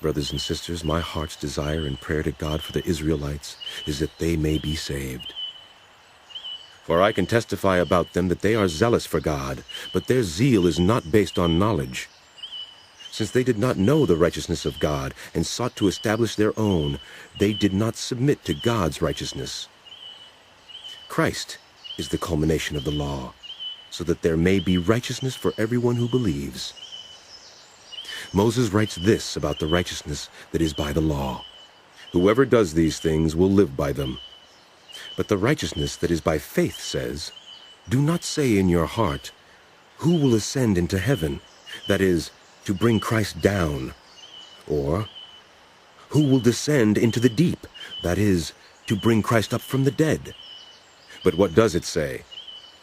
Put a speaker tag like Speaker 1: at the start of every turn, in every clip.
Speaker 1: Brothers and sisters, my heart's desire and prayer to God for the Israelites is that they may be saved. For I can testify about them that they are zealous for God, but their zeal is not based on knowledge. Since they did not know the righteousness of God and sought to establish their own, they did not submit to God's righteousness. Christ is the culmination of the law, so that there may be righteousness for everyone who believes. Moses writes this about the righteousness that is by the law: whoever does these things will live by them. But the righteousness that is by faith says, do not say in your heart, who will ascend into heaven, that is, to bring Christ down, or who will descend into the deep, that is, to bring Christ up from the dead. But what does it say?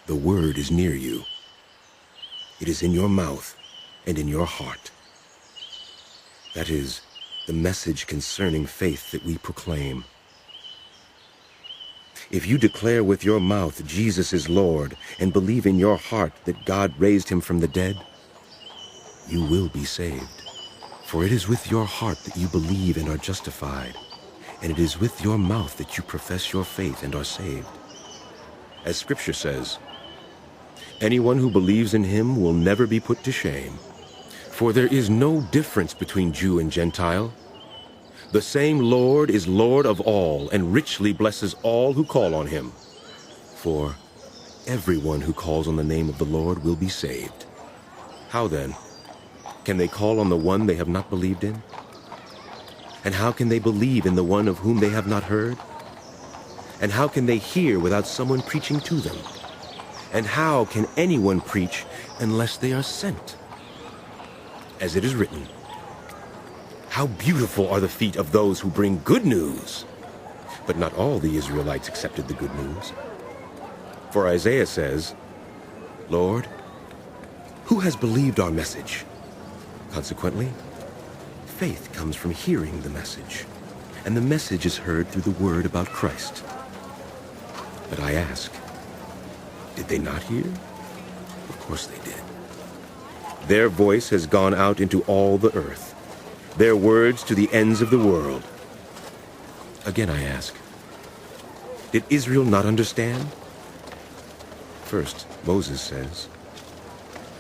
Speaker 1: The word is near you. It is in your mouth and in your heart. That is the message concerning faith that we proclaim. If you declare with your mouth Jesus is Lord and believe in your heart that God raised him from the dead, you will be saved. For it is with your heart that you believe and are justified, and it is with your mouth that you profess your faith and are saved. As Scripture says, anyone who believes in him will never be put to shame. For there is no difference between Jew and Gentile. The same Lord is Lord of all and richly blesses all who call on him. For everyone who calls on the name of the Lord will be saved. How then? Can they call on the one they have not believed in? And how can they believe in the one of whom they have not heard? And how can they hear without someone preaching to them? And how can anyone preach unless they are sent? As it is written, how beautiful are the feet of those who bring good news! But not all the Israelites accepted the good news. For Isaiah says, Lord, who has believed our message? Consequently, faith comes from hearing the message, and the message is heard through the word about Christ. But I ask, did they not hear? Of course they did. Their voice has gone out into all the earth, their words to the ends of the world. Again I ask, did Israel not understand? First, Moses says,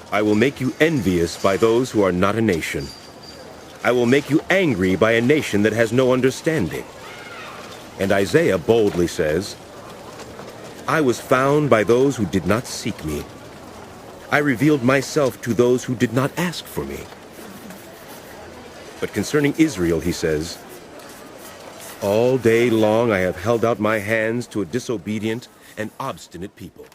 Speaker 1: I will make you envious by those who are not a nation. I will make you angry by a nation that has no understanding. And Isaiah boldly says, I was found by those who did not seek me. I revealed myself to those who did not ask for me. But concerning Israel, he says, all day long I have held out my hands to a disobedient and obstinate people.